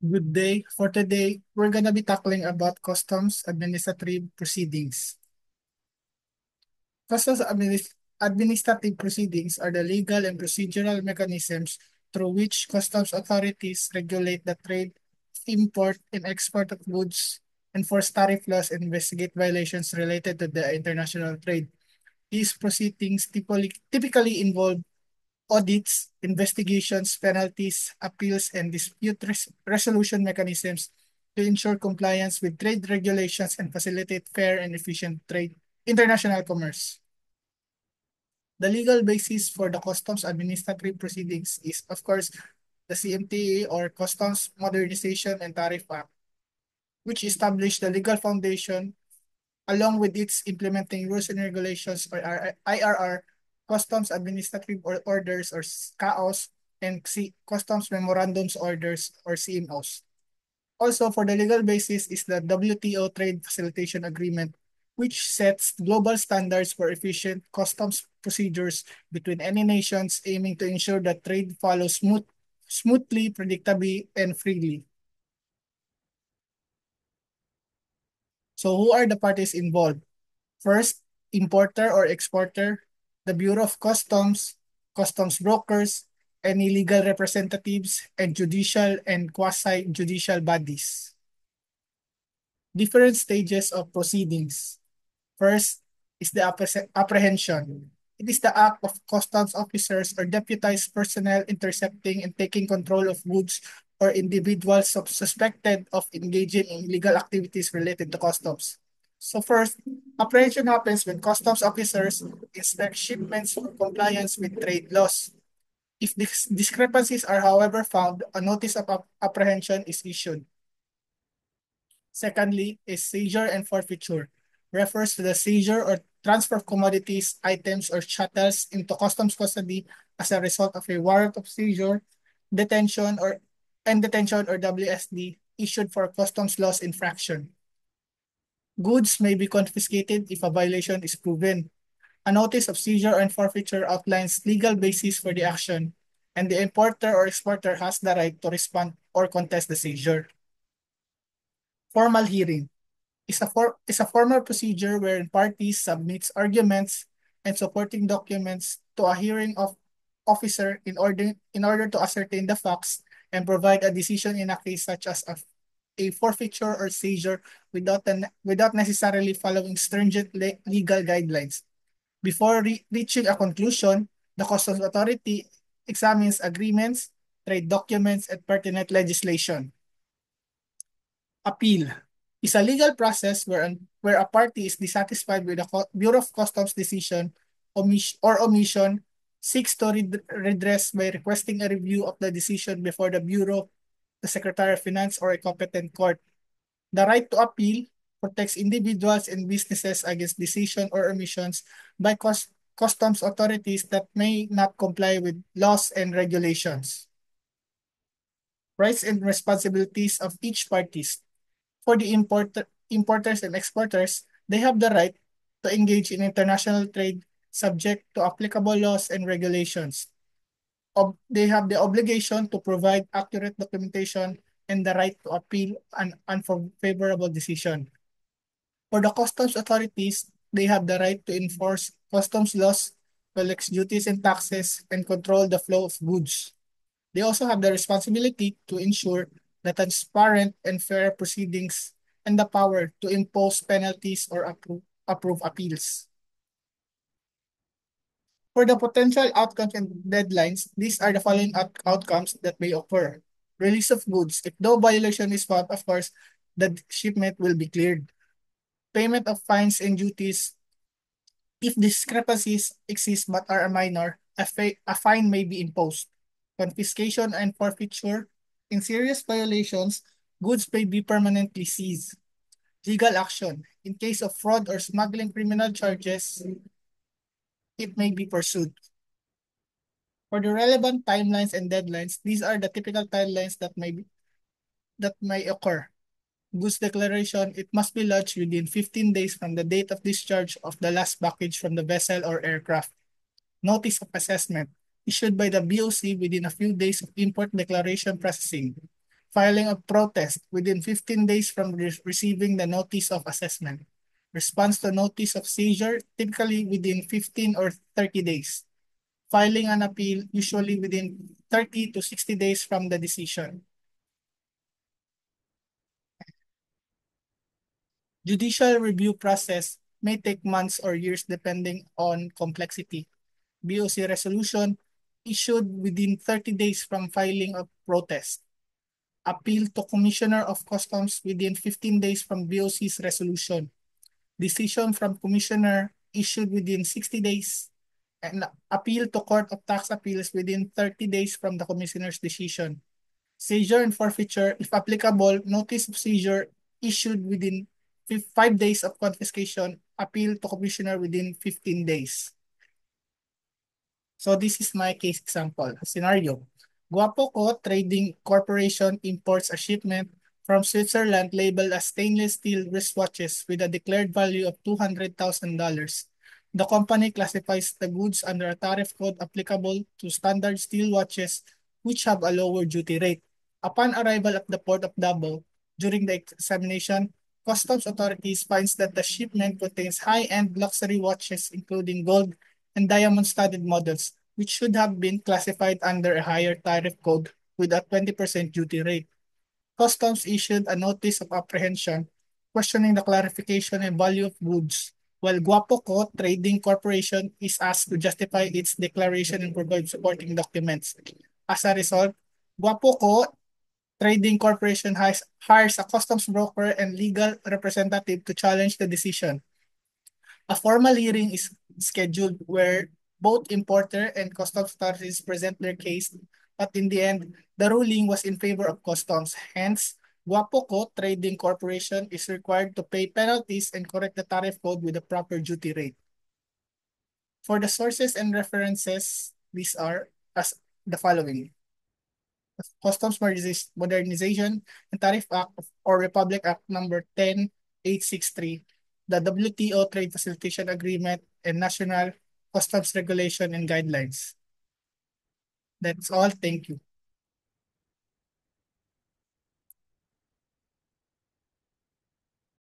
Good day. For today, we're gonna be tackling about customs administrative proceedings. Administrative proceedings are the legal and procedural mechanisms through which customs authorities regulate the trade, import, and export of goods, enforce tariff laws, and investigate violations related to the international trade. These proceedings typically involve audits, investigations, penalties, appeals, and resolution mechanisms to ensure compliance with trade regulations and facilitate fair and efficient trade international commerce. The legal basis for the customs administrative proceedings is, of course, the CMTA or Customs Modernization and Tariff Act, which established the legal foundation along with its implementing rules and regulations or IRR, Customs Administrative Orders or CAOs, and Customs Memorandums Orders or CMOs. Also, for the legal basis is the WTO Trade Facilitation Agreement, which sets global standards for efficient customs procedures between any nations aiming to ensure that trade follows smoothly, predictably, and freely. So who are the parties involved? First, importer or exporter, the Bureau of Customs, customs brokers, any legal representatives, and judicial and quasi-judicial bodies. Different stages of proceedings. First is the apprehension. It is the act of customs officers or deputized personnel intercepting and taking control of goods or individuals suspected of engaging in illegal activities related to customs. So first, apprehension happens when customs officers inspect shipments for compliance with trade laws. If discrepancies are however found, a notice of apprehension is issued. Secondly, is seizure and forfeiture. Refers to the seizure or transfer of commodities, items, or chattels into customs custody as a result of a warrant of seizure, detention, or WSD issued for customs laws infraction. Goods may be confiscated if a violation is proven. A notice of seizure and forfeiture outlines legal basis for the action, and the importer or exporter has the right to respond or contest the seizure. Formal hearing is a formal procedure wherein parties submits arguments and supporting documents to a hearing of officer in order to ascertain the facts and provide a decision in a case such as a forfeiture or seizure without necessarily following stringent legal guidelines. Before reaching a conclusion, the customs authority examines agreements, trade documents, and pertinent legislation. Appeal is a legal process where a party is dissatisfied with the Bureau of Customs decision or omission, seeks to redress by requesting a review of the decision before the Bureau, the Secretary of Finance, or a competent court. The right to appeal protects individuals and businesses against decision or omissions by customs authorities that may not comply with laws and regulations. Rights and responsibilities of each parties. For the importers and exporters, they have the right to engage in international trade subject to applicable laws and regulations. They have the obligation to provide accurate documentation and the right to appeal an unfavorable decision. For the customs authorities, they have the right to enforce customs laws, collect duties and taxes, and control the flow of goods. They also have the responsibility to ensure the transparent and fair proceedings and the power to impose penalties or approve appeals. For the potential outcomes and deadlines, these are the following outcomes that may occur. Release of goods. If no violation is found, of course, the shipment will be cleared. Payment of fines and duties. If discrepancies exist but are minor, a fine may be imposed. Confiscation and forfeiture. In serious violations, goods may be permanently seized. Legal action. In case of fraud or smuggling criminal charges, it may be pursued. For the relevant timelines and deadlines, these are the typical timelines that may occur. Goods declaration, it must be lodged within 15 days from the date of discharge of the last package from the vessel or aircraft. Notice of assessment, issued by the BOC within a few days of import declaration processing. Filing a protest within 15 days from receiving the notice of assessment. Response to notice of seizure, typically within 15 or 30 days. Filing an appeal, usually within 30 to 60 days from the decision. Judicial review process may take months or years depending on complexity. BOC resolution issued within 30 days from filing of protest. Appeal to Commissioner of Customs within 15 days from BOC's resolution. Decision from Commissioner issued within 60 days. And appeal to Court of Tax Appeals within 30 days from the Commissioner's decision. Seizure and forfeiture, if applicable, notice of seizure issued within 5 days of confiscation, appeal to Commissioner within 15 days. So this is my case example. Scenario. Guapo Co. Trading Corporation imports a shipment from Switzerland labeled as stainless steel wristwatches with a declared value of $200,000. The company classifies the goods under a tariff code applicable to standard steel watches which have a lower duty rate. Upon arrival at the port of Davao, during the examination, customs authorities finds that the shipment contains high-end luxury watches including gold and diamond-studded models, which should have been classified under a higher tariff code with a 20% duty rate. Customs issued a notice of apprehension questioning the clarification and value of goods, while Guapo Co. Trading Corporation is asked to justify its declaration and provide supporting documents. As a result, Guapo Co. Trading Corporation hires a customs broker and legal representative to challenge the decision. A formal hearing is scheduled where both importer and customs authorities present their case, but in the end, the ruling was in favor of customs. Hence, Guapoco Trading Corporation is required to pay penalties and correct the tariff code with the proper duty rate. For the sources and references, these are as the following. Customs Modernization and Tariff Act or Republic Act number 10863, the WTO Trade Facilitation Agreement, and National Customs Regulation and Guidelines. That's all. Thank you.